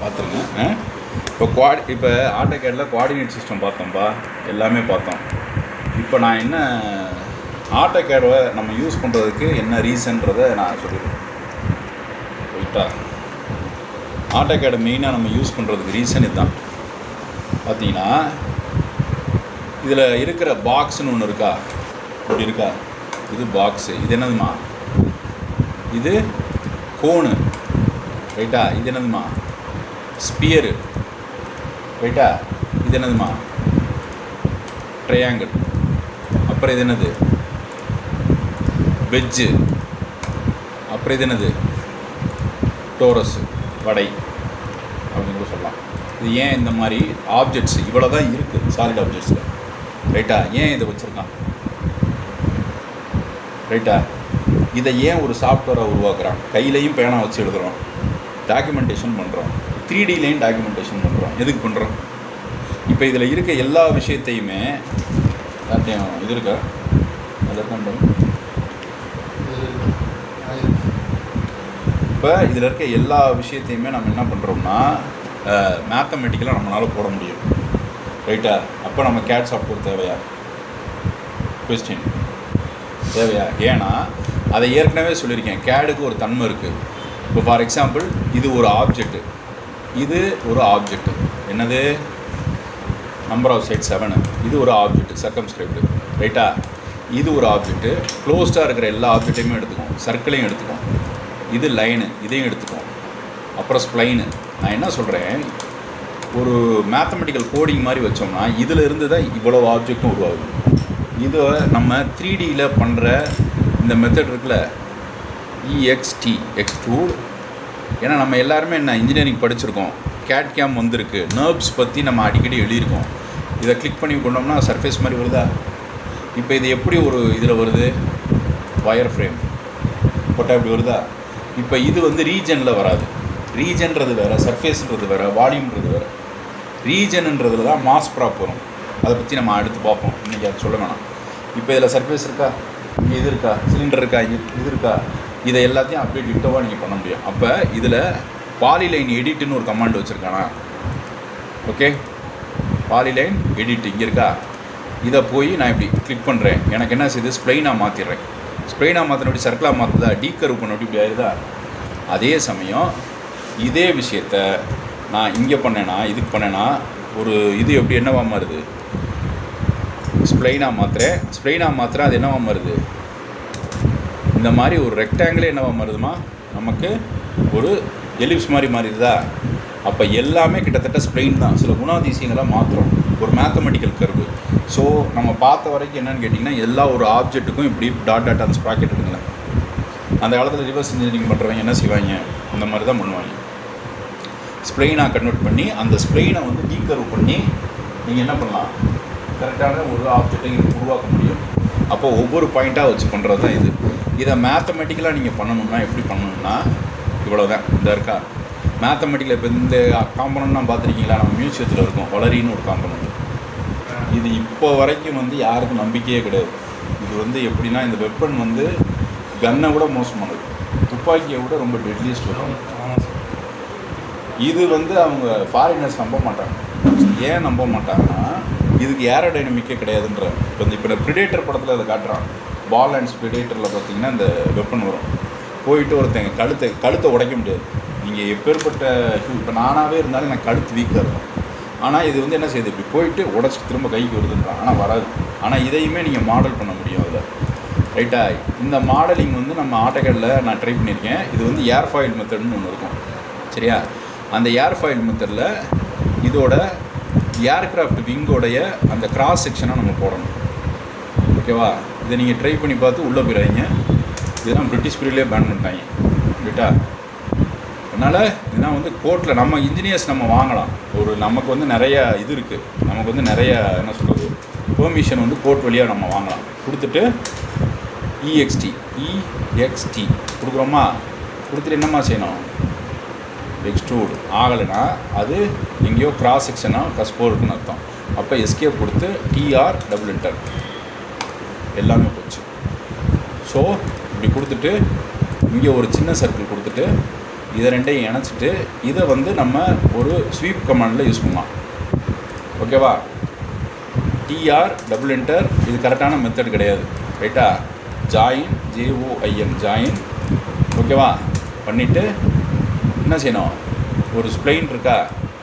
பார்த்துருங்க. இப்போ ஆட்டோகேடில் coordinate system பார்த்தோம்ப்பா, எல்லாமே பார்த்தோம். இப்போ நான் என்ன ஆட்டோகேடை நம்ம யூஸ் பண்ணுறதுக்கு என்ன ரீசன்றதை நான் சொல்லிடுறேன். ரைட்டா, ஆட்டோகேடை மெயினாக நம்ம யூஸ் பண்ணுறதுக்கு ரீசன் இதுதான். பார்த்தீங்கன்னா இதில் இருக்கிற பாக்ஸ்னு ஒன்று இருக்கா, இப்படி இருக்கா, இது பாக்ஸு. இது என்னதுமா, இது கோனு. ரைட்டா, இது என்னதுமா, ஸ்பியரு. ரைட்டா, இது என்னதுமா, ட்ரையாங்கிள். அப்புறம் இது என்னது, வெஜ்ஜு. அப்புறம் இது என்னது, டோரஸு, வடை அப்படின்னு கூட சொல்லலாம். இது ஏன் இந்த மாதிரி ஆப்ஜெக்ட்ஸ் இவ்வளோ தான் இருக்குது சாலிட் ஆப்ஜெக்ட்ஸில். ரைட்டா, ஏன் இதை வச்சுருக்கான்? ரைட்டா, இதை ஏன் ஒரு சாஃப்ட்வேரை உருவாக்குறான்? கையிலையும் பேனா வச்சு எழுதுகிறோம், டாக்குமெண்டேஷன் பண்ணுறோம், 3Dலையும் டாக்குமெண்டேஷன் பண்ணுறோம். எதுக்கு பண்ணுறோம்? இப்போ இதில் இருக்க எல்லா விஷயத்தையுமே எல்லாத்தையும் இது இருக்கா, அதில் இப்போ இதில் இருக்க எல்லா விஷயத்தையுமே நம்ம என்ன பண்ணுறோம்னா மேத்தமெட்டிக்கலாக நம்மளால் போட முடியும். ரைட்டா, அப்போ நம்ம கேட் சாஃப்ட்வேர் தேவையா? கொஸ்டின் தேவையா? ஏன்னா அதை ஏற்கனவே சொல்லியிருக்கேன், கேடுக்கு ஒரு தன்மை இருக்குது. இப்போ ஃபார் எக்ஸாம்பிள் இது ஒரு ஆப்ஜெக்ட்டு, இது ஒரு ஆப்ஜெக்ட்டு. என்னது, நம்பர் ஆஃப் சைட் 7. இது ஒரு ஆப்ஜெக்ட் சர்க்கம்ஸ்கிரைப்டு. ரைட்டா, இது ஒரு ஆப்ஜெக்ட்டு. க்ளோஸ்டாக இருக்கிற எல்லா ஆப்ஜெக்டையுமே எடுத்துக்கும், சர்க்கிளையும் எடுத்துக்கும். இது லைனு, இதையும் எடுத்துக்கும். அப்புறம் ஸ்ப்ளைனு. நான் என்ன சொல்கிறேன், ஒரு மேத்தமெட்டிக்கல் கோடிங் மாதிரி வச்சோம்னா இதில் இருந்து தான் இவ்வளோ ஆப்ஜெக்டும் உருவாகுது. இதை நம்ம 3Dயில் பண்ணுற இந்த மெத்தட் இருக்குல்ல, EXT எக்ஸ்ட்ரூட். ஏன்னா நம்ம எல்லாருமே என்ன இன்ஜினியரிங் படிச்சிருக்கோம், கேட் கேம் வந்திருக்கு, நர்வ்ஸ் பற்றி நம்ம அடிக்கடி எழுதியிருக்கோம். இதை கிளிக் பண்ணி கொண்டோம்னா சர்ஃபேஸ் மாதிரி வருதா? இப்போ இது எப்படி ஒரு இதில் வருது, வயர் ஃப்ரேம் போட்டால் இப்படி வருதா? இப்போ இது வந்து ரீஜனில் வராது. ரீஜன்றது வேறு, சர்ஃபேஸ்ன்றது வேறு, வால்யூம்ன்றது வேறு. ரீஜன்ன்றதுல தான் மாஸ் ப்ராப் வரும். அதை பற்றி நம்ம அடுத்து பார்ப்போம், இன்றைக்கி அது சொல்ல வேணாம். இப்போ இதில் சர்ஃபேஸ் இருக்கா, இங்கே இது இருக்கா, சிலிண்டர் இருக்கா, இது இருக்கா, இதை எல்லாத்தையும் அப்படியே டிட்டோவாக நீங்கள் பண்ண முடியும். அப்போ இதில் பாலிலைன் எடிட்டுன்னு ஒரு கமாண்ட் வச்சுருக்கானா? ஓகே, பாலிலைன் எடிட் இங்கே இருக்கா? இதை போய் நான் இப்படி கிளிக் பண்ணுறேன், எனக்கு என்ன செய்யுது, ஸ்ப்ளைனாக மாற்றிடுறேன். ஸ்ப்ளைனாக மாற்றினபடி சர்க்கிளாக மாற்றுதா, டீகர்வ் பண்ணபடி இப்படி ஆயிடுதா? அதே சமயம் இதே விஷயத்த நான் இங்கே பண்ணேன்னா, இதுக்கு பண்ணேன்னா ஒரு இது எப்படி என்னவா மாறுது, ஸ்ப்ளைனாக மாற்றுறேன். ஸ்ப்ளைனாக மாற்றுறேன், அது என்னவா மாறுது, இந்த மாதிரி ஒரு ரெக்டாங்கிளே என்னவா மாறுதுமா, நமக்கு ஒரு எலிப்ஸ் மாதிரி மாறிடுதா? அப்போ எல்லாமே கிட்டத்தட்ட ஸ்ப்ளைன் தான். சில குணாதிசயங்களாக மாற்றுறோம், ஒரு மேத்தமெட்டிக்கல் கர்வு. ஸோ நம்ம பார்த்த வரைக்கும் என்னென்னு கேட்டிங்கன்னா, எல்லா ஒரு ஆப்ஜெக்ட்டுக்கும் இப்படி டாட் அந்த ஸ்ப்ராக்கெட் இருக்குங்களேன். அந்த காலத்தில் ரிவர்ஸ் இன்ஜினியரிங் பண்ணுறவங்க என்ன செய்வாங்க, அந்த மாதிரி தான் பண்ணுவாங்க. ஸ்ப்ளைனாக கன்வெர்ட் பண்ணி அந்த ஸ்ப்ளைனை வந்து டீகர்வ் பண்ணி நீங்கள் என்ன பண்ணலாம், கரெக்டான ஒரு ஆப்ஜெக்டை உருவாக்க முடியும். அப்போ ஒவ்வொரு பாயிண்ட்டாக வச்சு பண்ணுறது தான் இது. இதை மேத்தமெட்டிக்கலாக நீங்கள் பண்ணணும்னா எப்படி பண்ணணும்னா இவ்வளோ தான். இந்த இருக்கா மேத்தமெட்டிக்கல். இப்போ இந்த காம்பனண்ட்லாம் பார்த்துருக்கீங்களா, நம்ம மியூசியத்தில் இருக்கும், வளரின்னு ஒரு காம்பனண்ட். இது இப்போ வரைக்கும் வந்து யாருக்கும் நம்பிக்கையே கிடையாது. இது வந்து எப்படின்னா, இந்த வெப்பன் வந்து கன்னை விட மோசமானது, துப்பாக்கியை விட ரொம்ப டெட்லிஸ்ட் வரும். இது வந்து அவங்க ஃபாரினர்ஸ் நம்ப மாட்டாங்க. ஏன் நம்ப மாட்டாங்கன்னா, இதுக்கு ஏரோடைனமிக்கே கிடையாதுன்ற. இப்போ ப்ரிடேட்டர் படத்தில் அதை காட்டுறான், பால் அண்ட் ப்ரிடேட்டரில் பார்த்தீங்கன்னா இந்த வெப்பன் வரும், போயிட்டு ஒருத்தங்க கழுத்தை உடைக்க முடியாது. நீங்கள் எப்பேற்பட்ட இப்போ நானாகவே இருந்தாலும் எனக்கு கழுத்து வீக்காக இருக்கும். ஆனால் இது வந்து என்ன செய்யுது, இப்படி போயிட்டு உடச்சி திரும்ப கைக்கு வருதுன்றான். ஆனால் வராது. ஆனால் இதையுமே நீங்கள் மாடல் பண்ண முடியும் அதில். ரைட்டா, இந்த மாடலிங் வந்து நம்ம ஆட்டோகேடில் நான் ட்ரை பண்ணியிருக்கேன். இது வந்து ஏர்ஃபாயில் மெத்தட்னு ஒன்று இருக்கும், சரியா? அந்த ஏர்ஃபாயில் மெத்தடில் இதோட ஏர்க்ராஃப்ட் விங்கோடைய அந்த கிராஸ் செக்ஷனை நம்ம போடணும். ஓகேவா? இதை நீங்கள் ட்ரை பண்ணி பார்த்து உள்ளே போயிடாதீங்க. இதெல்லாம் பிரிட்டிஷ் பீரியட்லேயே பேன் பண்ணிட்டாங்க. ரைட்டா, அதனால் இதெல்லாம் வந்து கோர்ட்டில் நம்ம இன்ஜினியர்ஸ் நம்ம வாங்கலாம். ஒரு நமக்கு வந்து நிறைய இது இருக்குது, நமக்கு வந்து நிறைய என்ன சொல்கிறது, பெர்மிஷன் வந்து கோர்ட் வழியாக நம்ம வாங்கலாம். கொடுத்துட்டு EXT கொடுக்குறோமா, கொடுத்துட்டு என்னம்மா செய்யணும், எக்ஸ்ட்ரூட் ஆகலைன்னா அது எங்கேயோ கிராஸ் செக்ஷனாக கஸ்போ இருக்குன்னு அர்த்தம். அப்போ எஸ்கேப் கொடுத்து TR டபுள் என்டர் எல்லாமே போச்சு. ஸோ இப்படி கொடுத்துட்டு இங்கே ஒரு சின்ன சர்க்கிள் கொடுத்துட்டு இதை ரெண்டையும் இணைச்சிட்டு இதை வந்து நம்ம ஒரு ஸ்வீப் கமாண்டில் யூஸ் பண்ணலாம். ஓகேவா? டிஆர் டபுள் என்டர் இது கரெக்டான மெத்தட் கிடையாது. ரைட்டா? Join JOIN join. ஓகேவா? பண்ணிவிட்டு என்ன செய்யணும், ஒரு ஸ்ப்ளைன் இருக்கா,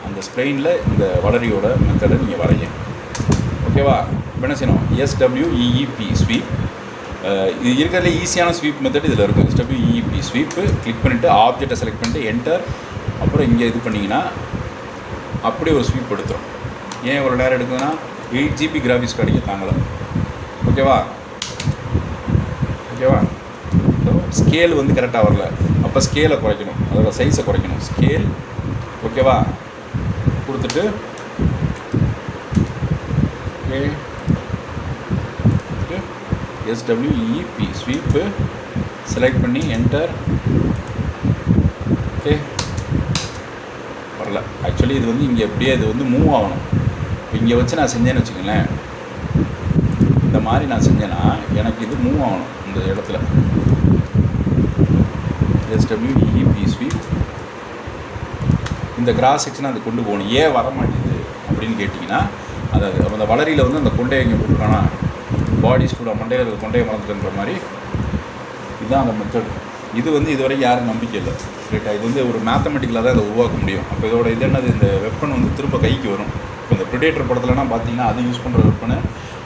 அந்த ஸ்ப்ளைனில் இந்த வளரியோட மெத்தடை நீங்கள் வரைய. ஓகேவா? இப்போ என்ன செய்யணும், SWEEP ஸ்வீப். இது இருக்கிறதுல ஈஸியான ஸ்வீப் மெத்தட் இதில் இருக்கும். SWEEP ஸ்வீப்பு கிளிக் பண்ணிவிட்டு ஆப்ஜெக்டை செலக்ட் பண்ணிட்டு என்டர், அப்புறம் இங்கே இது பண்ணிங்கன்னா அப்படியே ஒரு ஸ்வீப் எடுத்துரும். ஏன் ஒரு நேரம் எடுக்குதுன்னா 8 GB கிராஃபிக்ஸ் கார்டு தாங்கள. ஓகேவா? ஓகேவா? ஸ்கேல் வந்து கரெக்டாக வரல, அப்போ ஸ்கேலை குறைக்கணும், அதோட சைஸை குறைக்கணும். ஸ்கேல் ஓகேவா கொடுத்துட்டு SWEEP ஸ்வீப்பு செலக்ட் பண்ணி என்டர். ஓகே, வரல. ஆக்சுவலி இது வந்து இங்கே எப்படியே இது வந்து மூவ் ஆகணும். இப்போ இங்கே வச்சு நான் செஞ்சேன்னு வச்சுக்கோங்களேன், இந்த மாதிரி நான் செஞ்சேன்னா எனக்கு இது மூவ் ஆகணும் இந்த இடத்துல. SWEEP ஸ்வீப் இந்த கிராஸ் செக்ஷனை அது கொண்டு போகணும். ஏன் வர மாட்டேங்குது அப்படின்னு கேட்டிங்கன்னா, அதாவது அந்த வளரியில் வந்து அந்த கொண்டையை இங்கே போட்டுருக்கானா, பாடி ஸ்கூல மண்டையில் இருக்கிற கொண்டையை மறந்துட்டுன்ற மாதிரி இதுதான் அந்த மெத்தட். இது வந்து இதுவரைக்கும் யாரும் நம்பிக்கை இல்லை. ரைட்டா? இது வந்து ஒரு மேத்தமெட்டிக்கலாக தான் இதை உருவாக்க முடியும். அப்போ இதோட இது என்னது, இந்த வெப்பன் வந்து திரும்ப கைக்கு வரும். இப்போ இந்த ப்ரிடேட்டர் படத்துலலாம் பார்த்தீங்கன்னா அது யூஸ் பண்ணுற வெப்பனை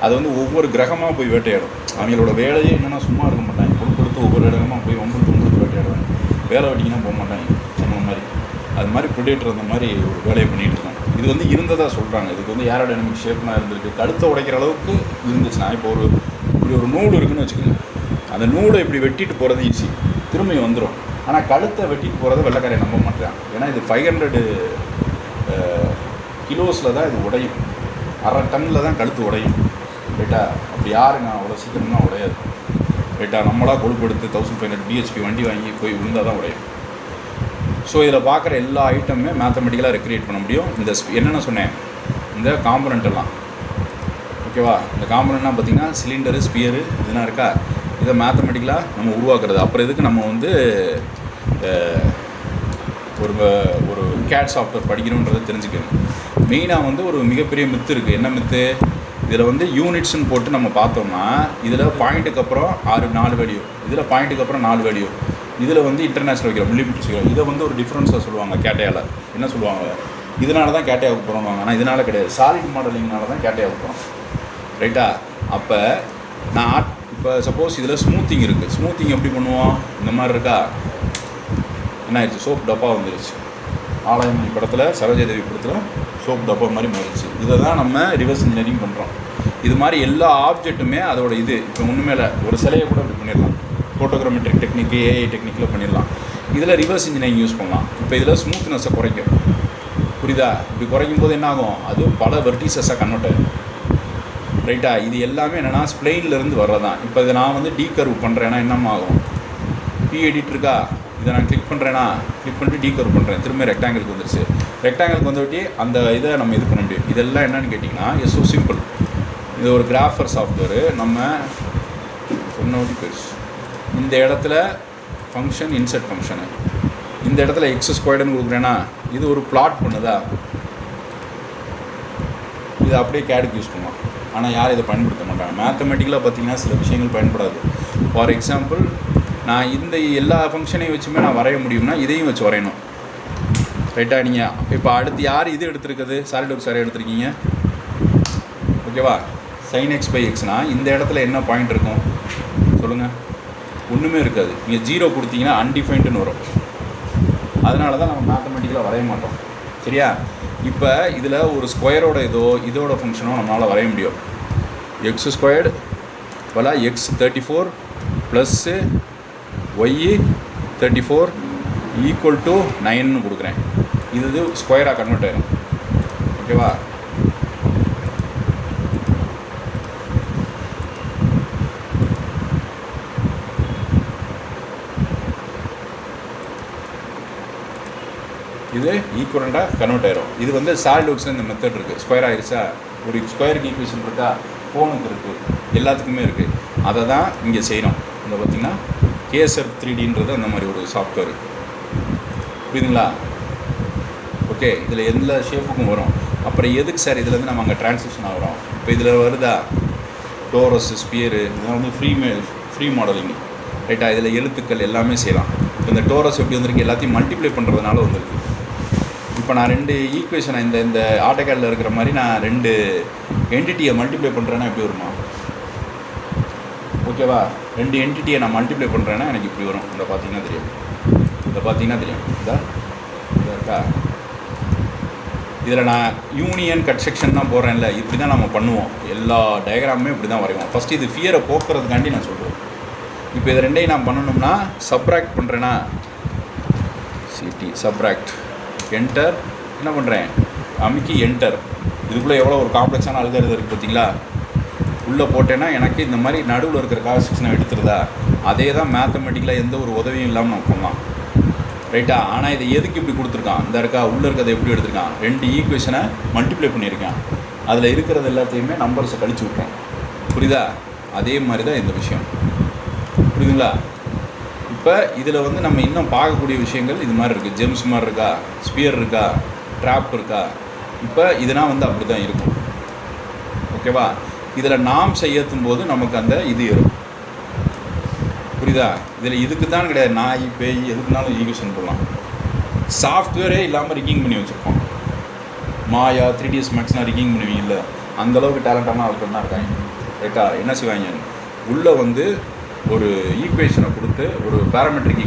அது வந்து ஒவ்வொரு கிரகமாக போய் வேட்டையாடும். அவங்களோட வேலையே என்னென்னா சும்மா இருக்க மாட்டாங்க, கொடுத்து ஒவ்வொரு இடமா போய் ஒம்பது வேட்டையாடுவாங்க. வேலை வெட்டிங்கன்னா போக மாட்டாங்க சொன்ன மாதிரி. அது மாதிரி ப்ரிடேட்டர் அந்த மாதிரி ஒரு வேலையை பண்ணிகிட்டு இருக்கோம். இது வந்து இருந்ததாக சொல்கிறாங்க. இதுக்கு வந்து ஏரோடைனமிக் ஷேப்லாம் இருந்திருக்கு. கழுத்தை உடைக்கிற அளவுக்கு இருந்துச்சுன்னா, இப்போ இப்படி ஒரு நூல் இருக்குதுன்னு வச்சுக்கோங்க, அந்த நூலை இப்படி வெட்டிட்டு போகிறது ஈஸி, திரும்பி வந்துடும். ஆனால் கழுத்தை வெட்டிட்டு போகிறத வெள்ளைக்காரையை நம்ப மாட்டேறான். ஏன்னா இது 500 கிலோஸில் தான் இது உடையும், 1/2 டன்னில் தான் கழுத்து உடையும். ரைட்டா? அப்படி யாருங்க அவ்வளோ சீக்கிரம்னா உடையாது. ரைட்டா? நம்மளாக கொழுப்பு எடுத்து 1500 BHP வண்டி வாங்கி போய் விழுந்தால் தான் உடையும். ஸோ இதில் பார்க்குற எல்லா ஐட்டமுமே மேத்தமெட்டிக்கலாக ரெக்ரியேட் பண்ண முடியும். இந்த என்னென்ன சொன்னேன், இந்த காம்பனண்ட் எல்லாம். ஓகேவா? இந்த காம்பனண்ட்லாம் பார்த்திங்கன்னா சிலிண்டரு, ஸ்பியரு இதெல்லாம் இருக்கா, இதை மேத்தமெட்டிக்கலாக நம்ம உருவாக்குறது. அப்புறம் இதுக்கு நம்ம வந்து ஒரு கேட் சாஃப்ட்வேர் படிக்கணுன்றதை தெரிஞ்சுக்கணும். மெயினாக வந்து ஒரு மிகப்பெரிய மித்து இருக்குது. என்ன மித்து? இதில் வந்து யூனிட்ஸ்ன்னு போட்டு நம்ம பார்த்தோம்னா, இதில் பாயிண்ட்டுக்கு அப்புறம் 4 வேல்யூ, இதில் பாயிண்ட்டுக்கு அப்புறம் 4 வேல்யூ, இதில் வந்து இன்டர்நேஷ்னல் வைக்கிறோம், மில்லிமீட்டர்ஸ் வைக்கிறோம். இதை வந்து ஒரு டிஃப்ரென்ஸாக சொல்லுவாங்க கேட்டையால். என்ன சொல்லுவாங்க, இதனால தான் கேட்டையாக போகிறோம். ஆனால் இதனால் கிடையாது, சாலிட் மாடலிங்னால தான் கேட்டையாக போகிறோம். ரைட்டா? அப்போ நான் இப்போ சப்போஸ் இதில் ஸ்மூத்திங் இருக்குது. ஸ்மூத்திங் எப்படி பண்ணுவோம், இந்த மாதிரி இருக்கா, என்ன ஆயிடுச்சு, சோப் டப்பா வந்துருச்சு. ஆலயமணி படத்தில், சரோஜாதேவி படத்தில் சோப் டப்பா மாதிரி மாறிடுச்சு. இதை தான் நம்ம ரிவர்ஸ் இன்ஜினியரிங் பண்ணுறோம். இது மாதிரி எல்லா ஆப்ஜெக்ட்டுமே அதோட இது. இப்போ ஒன்றுமேல ஒரு சிலையை கூட அப்படி பண்ணிடலாம், ஃபோட்டோகிராமெட்ரிக் டெக்னிக்கு, AI டெக்னிக்கில் பண்ணிடலாம். இதில் ரிவர்ஸ் இன்ஜினியரிங் யூஸ் பண்ணலாம். இப்போ இதில் ஸ்மூத்னஸை குறைக்கும். புரியுதா? இப்படி குறைக்கும் போது என்ன ஆகும், அது பல வெர்டிசஸாக கன்வெர்ட் ஆகும். ரைட்டா? இது எல்லாமே என்னென்னா ஸ்ப்ளைன்லேருந்து வர்றதான். இப்போ இதை நான் வந்து டீகர்வ் பண்ணுறேன்னா என்னம்மா ஆகும், எடிட் இருக்கா, இதை நான் கிளிக் பண்ணுறேன்னா, கிளிக் பண்ணிட்டு டீகர்வ் பண்ணுறேன், திரும்ப ரெக்டாங்கிளுக்கு வந்துருச்சு. ரெக்டாங்கிளுக்கு வந்துவிட்டு அந்த இதை நம்ம இது பண்ண முடியும். இதெல்லாம் என்னென்னு கேட்டிங்கன்னா, ஸோ சிம்பிள். இது ஒரு கிராஃபர் சாஃப்ட்வேரு. நம்ம சொன்னோடி பெருசு. இந்த இடத்துல ஃபங்க்ஷன், இன்சர்ட் ஃபங்க்ஷனு, இந்த இடத்துல x² கொடுக்குறேன்னா இது ஒரு பிளாட் பண்ணுதா, இது அப்படியே கேடுக்கு யூஸ் பண்ணலாம். ஆனால் யாரும் இதை பயன்படுத்த மாட்டாங்க. மேத்தமெட்டிக்கலாக பார்த்திங்கன்னா சில விஷயங்கள் பயன்படாது. ஃபார் எக்ஸாம்பிள், நான் இந்த எல்லா ஃபங்க்ஷனையும் வச்சுமே நான் வரைய முடியும்னா இதையும் வச்சு வரையணும். ரைட்டா? நீங்கள் இப்போ அடுத்து யார் இது எடுத்துருக்குது, சாலிட்வொர்க்ஸ் யார் எடுத்துருக்கீங்க? ஓகேவா? sin x/xனா இந்த இடத்துல என்ன பாயிண்ட் இருக்கும் சொல்லுங்கள்? ஒன்றுமே இருக்காது. நீங்கள் 0 கொடுத்தீங்கன்னா அன்டிஃபைன்டுன்னு வரும். அதனால தான் நம்ம மேத்தமெட்டிக்கலாக வரைய மாட்டோம். சரியா? இப்போ இதில் ஒரு ஸ்கொயரோட இதோட ஃபங்க்ஷனோ நம்மளால் வரைய முடியும். x² பல x34 + y 34 = 9ன்னு கொடுக்குறேன். இது ஸ்கொயராக கன்வெர்ட் ஆகிடும். ஓகேவா? இது ஈக்குவலண்டாக கன்வெர்ட் ஆயிரும். இது வந்து சாலிட்வொர்க்ஸில் இந்த மெத்தட் இருக்குது. ஸ்கொயர் ஆகிருச்சா, ஒரு ஸ்கொயருக்கு ஈக்குவேஷன் இருக்கா, ஃபோனுக்கு இருக்குது, எல்லாத்துக்குமே இருக்குது. அதை தான் இங்கே செய்கிறோம். இங்கே பார்த்திங்கன்னா கேசர் 3Dன்றது அந்த மாதிரி ஒரு சாஃப்ட்வேர். புரியுதுங்களா? ஓகே, இதில் எல்லா ஷேப்புக்கும் வரும். அப்புறம் எதுக்கு சார் இதுலேருந்து நம்ம அங்கே ட்ரான்ஸ்லேஷன் ஆகிறோம்? இப்போ இதில் வருதா டோரஸ், ஸ்பியரு, இதெல்லாம் வந்து ஃப்ரீ மாடலிங், ரைட்டா? இதில் எழுத்துக்கள் எல்லாமே செய்யலாம். இப்போ இந்த டோரஸ் எப்படி வந்திருக்கு, எல்லாத்தையும் மல்டிப்ளை பண்ணுறதுனால வந்திருக்கு. இப்போ நான் 2 ஈக்குவேஷனை இந்த ஆட்டோகேடில் இருக்கிற மாதிரி நான் 2 என்டிட்டியை மல்டிப்ளை பண்ணுறேன்னா எப்படி வருமா? ஓகேவா? 2 என்டிட்டியை நான் மல்டிப்ளை பண்ணுறேன்னா எனக்கு இப்படி வரும். இதை பார்த்தீங்கன்னா தெரியும், இதா இருக்கா? இதில் நான் யூனியன் கட் செக்ஷன் தான் போடுறேன்ல, இப்படி தான் நம்ம பண்ணுவோம். எல்லா டயக்ராமுமே இப்படி தான் வரைவோம். ஃபஸ்ட்டு இது ஃபியரை போக்குறதுக்காண்டி நான் சொல்லுவேன். இப்போ இது 2ஐயும் நான் பண்ணணும்னா சப்ராக்ட் பண்ணுறேன்னா சப்ராக்ட் என்டர், என்ன பண்ணுறேன், அமுக்கி என்டர். இதுக்குள்ளே எவ்வளோ ஒரு காம்ப்ளெக்ஸான அல்காரிதம் இருக்குது பார்த்தீங்களா? உள்ளே போட்டேன்னா எனக்கு இந்த மாதிரி நடுவில் இருக்கிற காஸ் செக்ஷனை எடுத்துருதா? அதே தான் மேத்தமெட்டிக்கலாக எந்த ஒரு உதவியும் இல்லாமல் நம்ம பண்ணலாம், ரைட்டா? ஆனால் இதை எதுக்கு இப்படி கொடுத்துருக்கான்? இந்த இருக்கா உள்ளே இருக்கிறத எப்படி எடுத்துருக்கான்? 2 ஈக்குவேஷனை மல்டிப்ளை பண்ணியிருக்கான். அதில் இருக்கிறது எல்லாத்தையுமே நம்பர்ஸை கழிச்சு விட்டேன். புரியுதா? அதே மாதிரி தான் இந்த விஷயம். புரியுதுங்களா? இப்போ இதில் வந்து நம்ம இன்னும் பார்க்கக்கூடிய விஷயங்கள் இது மாதிரி இருக்குது. ஜெம்ஸ் மாதிரி இருக்கா, ஸ்பியர் இருக்கா, ட்ராப் இருக்கா? இப்போ இதெல்லாம் வந்து அப்படி தான் இருக்கும். ஓகேவா? இதில் நாம் செய்யத்தும் போது நமக்கு அந்த இது இருக்கும். புரியுதா? இதில் இதுக்கு தான் கிடையாது, நாய் பேய் எதுக்குனாலும் ஈக்குவேஷன் போடலாம். சாஃப்ட்வேரே இல்லாமல் ரிக்கிங் பண்ணி வச்சுருப்போம். மாயா 3ds மேக்ஸ்னால் ரிக்கிங் பண்ணுவீங்க இல்லை? அந்தளவுக்கு டேலண்டான ஆட்கள் தான் இருக்காங்க, ரைட்டா? என்ன செய்வாங்க, உள்ளே வந்து ஒரு ஈக்குவேஷனை கொடுத்து ஒரு பேராமெட்ரிக்